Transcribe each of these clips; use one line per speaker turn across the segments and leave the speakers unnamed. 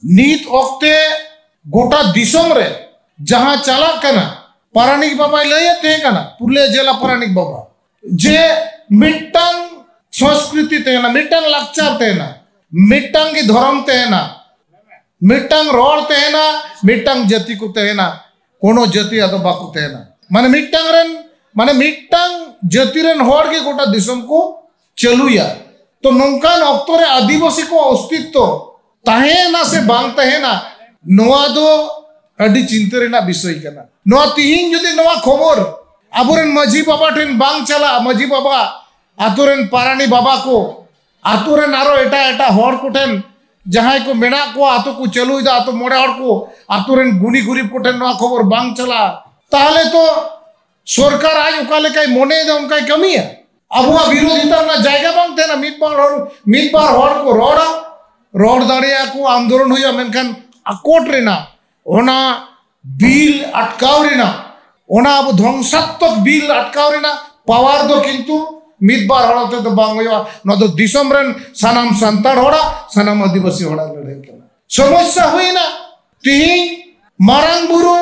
नीत ओक्ते गोटा दिसम रे जहां चला कना पारानिक बाबा लय ते कना पुरले जिला पारानिक बाबा जे मिट्टन संस्कृति तेना मिट्टन लाचार तेना मिट्टन की धर्म तेना मिट्टन रोड तेना मिट्टन जाति को तेना कोनो जाति आदो बाकु तेना माने मिट्टन रन माने मिट्टन जाति रन होड़ के गोटा दिसम को चलुया तो नौकान अक्तरे आदिवासी को अस्तित्व तहेना से बांग तहेना नोआ दो अडी चिंता रेना विषय कना नोआ तिहिन जुदी नोआ खबर आबोरेन मजी बाबा ठेन बांग चला मजी बाबा आतुरेन पारानी बाबा को आतुरेन आरो एटा एटा होड़ को ठेन जहां को मेना को आतो को चलुइदा आतो मोड़े होड़ को आतुरेन गुनी गुरीब को ठेन नोआ खबर बांग चला ताहले तो सरकार आज उका लेकाय मोने दा उनका कमी है अबुआ विरोधिता ना जायगा बांग तेना मिदबार होड़ को रोड दाड़िया को आंदोलन हुआ मेनखान आकोट रेना ओना बिल अटकाव रेना ओना अब ध्वंसात्मक बिल अटकाव रेना पावर दो किंतु मिदबार होड़ते तो बांग हुआ न तो दिसम रेन सानाम संताड़ होड़ा सानाम आदिवासी होड़ा लड़ाई केना समस्या हुई ना तिहिं मारांग बुरु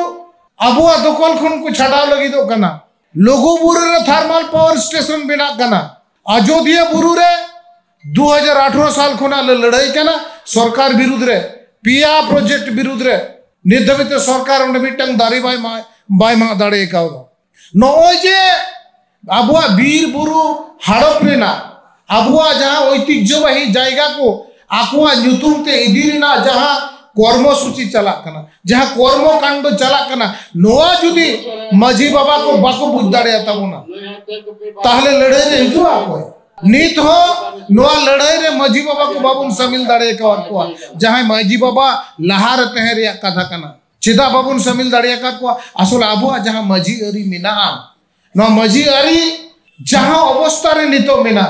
अबुआ दखल खन को छाड़ाव लगी दो कना लोगो बुरु रे थर्मल पावर स्टेशन बिना कना अयोध्या बुरु रे 2018 साल खुना लड़ाई कना सरकार विरुद्ध रे पिया प्रोजेक्ट विरुद्ध रे निर्धारित सरकार उन्हें मिट्टन दारी बाय मा दाड़े का नॉय जे अबुआ बीर बुरु हाड़प रेना अबुआ जहां ऐतिह्यबाही जायगा को आकुआ नुतुम ते इदिरिना जहां कर्मसूची चला कना जहां कर्मकांड चला कना नोआ जुदी मजी बाबा को बाको बुझ दाड़े तबना ताहले लड़ाई रे हिजुआ को नीत हो नोआ लड़ाई रे मजी बाबा को बाबुन शामिल दाड़े का को जहां मजी बाबा लहार तहर या कथा कना चिदा बाबुन शामिल दाड़े का को असल आबुआ जहां मजी अरी मिना नो मजी अरी जहां अवस्था रे नितो मिना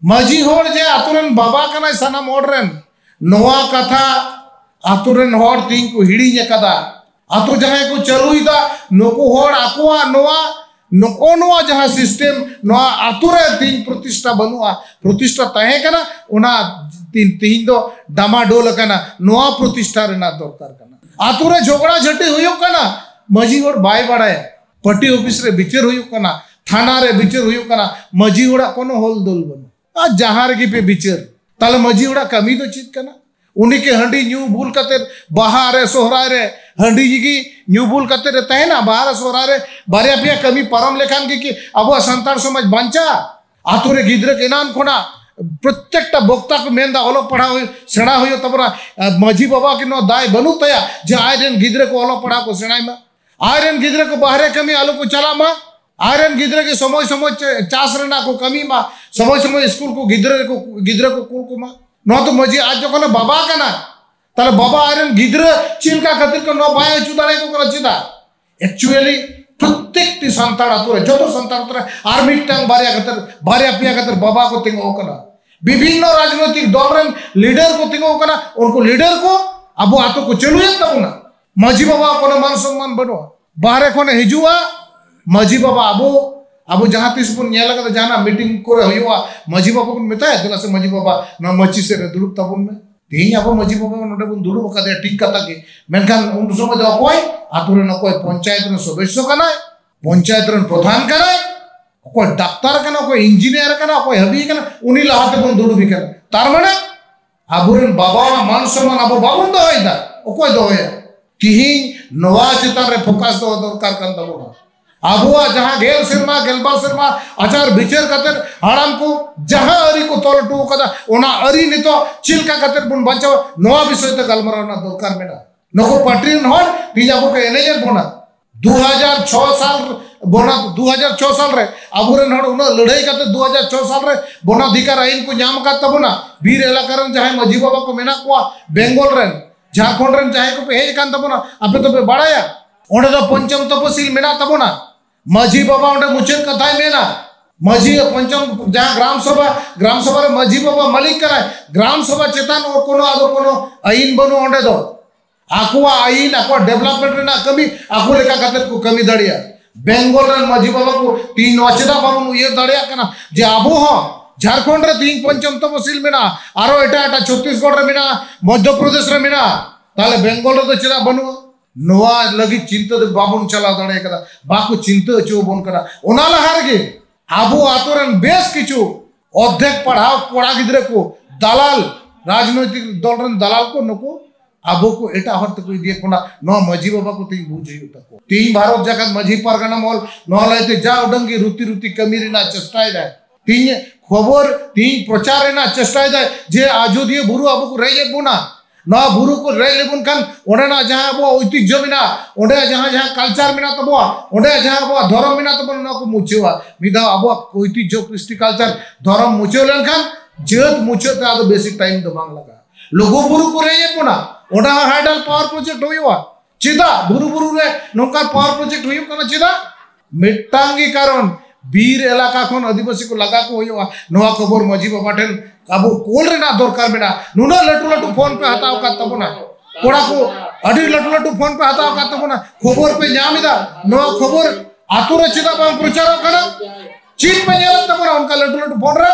मजी होड़ जे आतुरन बाबा कना सना मोडरन नोआ कथा आतुरन होड़ तीन को हिड़ी कदा आतु जहां को चलुइदा नको होड़ आकुआ नोआ नको नोआ जहां सिस्टम नोआ आतुरे तीन प्रतिष्ठा बनुआ प्रतिष्ठा तहे कना ओना तीन तीन दो डामाडोल कना नोआ प्रतिष्ठा रेना दरकार कना आतुरे झगड़ा झटी हुयो कना मजी होड़ बाय बाड़ाय पट्टी ऑफिस रे बिचार हुयो कना थाना रे बिचार हुयो कना मजी होड़ा कोनो होल दोल बनु आ जहां रे पे बिचार ताले मजी होड़ा कमी दो चीज कना उन्हीं के हंडी न्यू भूल कते बाहर रे सोहराय रे हंडी जी न्यू भूल कते रे तहेना बाहर सोहराय रे बारिया पिया कमी परम लेखान की अब संतान समाज बांचा आतुरे गिद्रे के नाम खोना प्रत्येकटा वक्ता को मेनदा ओलो पढ़ा सेणा हुयो तबरा मजी बाबा के नो दाय बनु तया जे आयरन गिद्रे को ओलो पढ़ा को सेणाय मा आयरन गिद्रे को बाहरे कमी आलो को चला मा आयरन गिद्रे के समय समय चास रेना को कमी मा समय समय स्कूल को गिद्रे को कुल को मा नो तो मजी आज जो बाबा कना ताले बाबा आयरन गिद्रे चिलका खातिर को नो बाय चुदारे को करा चिदा एक्चुअली प्रत्येक टी संतान आतुरे जो तो संतान आतुरे आर्मी टंग बारिया पिया खातिर बाबा को तिंगो कना विभिन्न राजनीतिक दल रन लीडर को तिंगो कना उनको लीडर को अब आतो को चलुया तबना मजी बाबा को मान सम्मान बनो बाहरे को हिजुआ मजी बाबा अब जहां तीस बन जाना मीटिंग को मजी बाबा को मेता है से मजी बाबा ना मची से दुड़ुब तबन में तीन अब मजी बाबा नोडे बन दुड़ुब का ठीक कथा के मेनखान उन समय दो कोई आतुरे न कोई पंचायत न सदस्य कना पंचायत रन प्रधान कना कोई डॉक्टर कना कोई इंजीनियर कना कोई हबी कना उनी लहाते बन दुड़ुब कना तार माने आबुरेन बाबा मान सम्मान अब बाबुन दो होइदा कोई दो होया तिहिं नवा चितान रे फोकस दो दरकार कान तबना आबुआ जहां गेल शर्मा गेलबार शर्मा आचार विचार कतर हाड़ाम को जहां अरी को तोल टू कदा ओना अरी नितो चिलका कतर बुन बचाव नवा विषय ते गलमराना दरकार मेना नको पार्टी नहर बिजाबो के एनेजर बोना 2006 साल बोना 2006 साल रे आबुरेन हड़ उना लड़ाई कते 2006 साल रे बोना अधिकार आईन को नाम का तबना बीर इलाका रन जहां मजी बाबा को मेना को बेंगल रन झारखंड रन जहां को हे कान तबना आपे तो बाड़ाया ओंडे दो पंचम तपसील मेना तबना मजी बाबा ओंडे मुचेद कथाय मेना मजी पंचम जहां ग्राम सभा रे मजी बाबा मालिक कराय ग्राम सभा चेतन और कोनो आदो कोनो आईन बनु ओंडे दो आकुआ आईन आकुआ डेवलपमेंट रेना कमी आकु लेका खातिर को कमी दड़िया बेंगल रन मजी बाबा को तीन वचदा बाबू ये दड़िया कना जे आबो हो झारखंड रे तीन पंचम तपसील मेना आरो एटा एटा छत्तीसगढ़ रे मेना मध्य प्रदेश रे मेना ताले बेंगल रे चेदा बनु नोआ लगी चिंता दे बाबुन चला दड़े कदा बाकु चिंता चो बन करा ओना लहार गे आबो आतोरन बेस किछु अध्यक्ष पढ़ाओ कोड़ा गिद्रे को दलाल राजनैतिक दल रन दलाल को नको आबो को एटा हरत को दिए कोना नो मजी बाबा को तीन बुझ हुई तको तीन भारत जगत मजी परगना मोल नो लाइते जा उडंगी रुति रुति कमीरी ना चेष्टाय दे तीन खबर तीन प्रचार ना चेष्टाय दे जे आजोदिए बुरु आबो को रहे बुना ना बुरु को रहे लेबुन खान ओडे ना जहां आबो ऐतिह्य मिना ओडे जहां जहां कल्चर मिना तबो ओडे जहां आबो धर्म मिना तबो ना को मुचेवा मिदा आबो ऐतिह्य कृष्टि कल्चर धर्म मुचेलन खान जेत मुचेत आदो बेसिक टाइम दो बांग लगा लोगो बुरु को रहे बुना ओडा हाइडल पावर प्रोजेक्ट होयुआ चिदा बुरु बुरु रे नोका पावर प्रोजेक्ट होयु कना चिदा मिटांगी कारण बीर इलाका खन आदिवासी को लगा को होयुआ नोआ खबर मजी बाबा ठेन काबू कोल रे ना दरकार मेना नुना लटू लटू फोन पे हताव का तबना कोड़ा को अडी लटू लटू फोन पे हताव का तबना खबर पे न्यामिदा नोआ खबर आतुरे चिदा बांग प्रचार कना चीन पे नेल तबना उनका लटू लटू फोन रे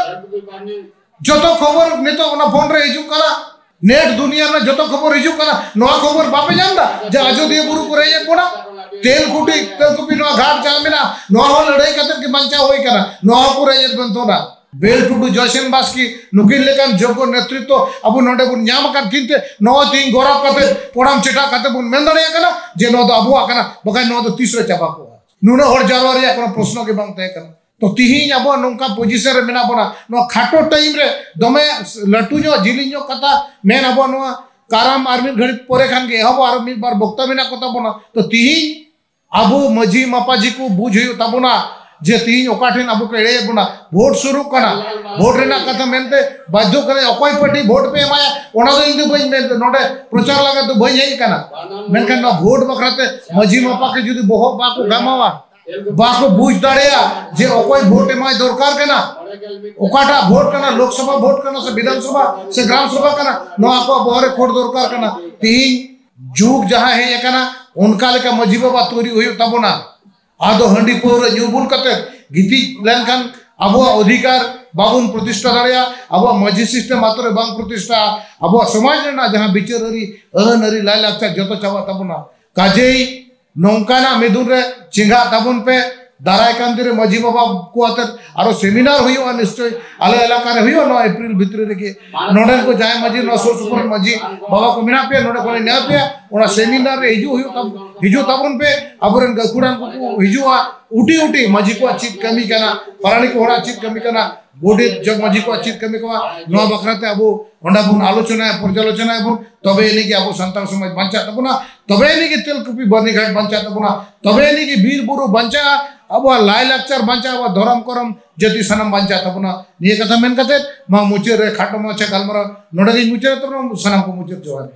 जतो खबर नेतो ओना फोन रे हिजु कला नेट दुनिया में जतो खबर हिजु कना नोआ खबर बापे जानदा जे अयोध्या बुरु को रे कोना तेल कुपी नोआ घाट जामिना नोआ हो लड़ाई कतर के बंचा होई कना नोआ को रे बंतोना बेल टुडू जयसेन बास्की नुकिन लेकान जोगो नेतृत्व अब नोडे बुन न्याम कर किनते नोआ तीन गोरा कते पोड़ाम चिटा कते बुन मेंदड़े कना जे नो दो अबुआ कना बका नो दो तीसरे चाबा को नुनो हर जारवारिया कोनो प्रश्न के बांग तय कना तो तिहिं अब नौका पोजिशन रे मेना बना नो खाटो टाइम रे दमे लटू जो जिलिño कथा मेन अब नो काराम आर्मी घड़ी परे खान के हबो आर मिल बार बक्ता बिना कथा बना तो तिहिं अब मजी मापाजी को बुझ हुई तबना जे तिहिं ओकाठेन अब के एड़े बना वोट शुरू कना वोट रेना कथा मेनते बाध्य करे अकोय पार्टी वोट पे माया ओना दो इंदु बई मेन नोडे प्रचार लगा तो बई हेई कना मेनखान नो वोट बखराते मजी मापा के जुदी बोहो बाको गामावा बाको बुझ दाड़ेया जे अकोय वोट एमाय दरकार कना ओकाटा वोट कना लोकसभा वोट कना से विधानसभा से ग्राम सभा कना नो आको बहरे खोट दरकार कना तिहिं जुग जहां हे कना उनका लेका मजी बाबा तोरी हुई तबना आदो हंडी पौर न्यूबुल कते गिति लेनखान अब अधिकार बाबुन प्रतिष्ठा दाड़ेया अब मजी सिस्टम आतरे बांग प्रतिष्ठा अब समाज रेना जहां बिचाररी अनरी लाय लाचा जतो चावा तबना काजेई नौकाना मेदुन रे चिंगा तबुन पे दाराय कांदिरे मजी बाबा को आतर आरो सेमिनार हुयो निश्चय आले इलाका रे हुयो नो अप्रैल भितरे रे के नोडन को जाय मजी नो सो सुपर मजी बाबा को मिना पे नोडे को ने पे ओना सेमिनार रे हिजु तबुन पे अबरन गकुड़ान को हिजुआ उटी उटी मजी को चित कमी कना पराणी को होड़ा चित कमी कना बोडे जग मजी को चित कमी को नो बखराते अबो ओंडा बुन आलोचना पर्यालोचना बुन तबे एनी के अबो संतान समाज बंचा तबना तबे एनी के तेल कुपी बनी घाट बंचा तबना तबे एनी के वीर बुरु बंचा अब लाय लाक्चर बंचा अब धर्म करम जति सनम बंचा तबना निये कथा मेन कते मा मुचे रे खाटो माछे गलमरा नोडे मुचे तबना सनम को मुचे जोहार।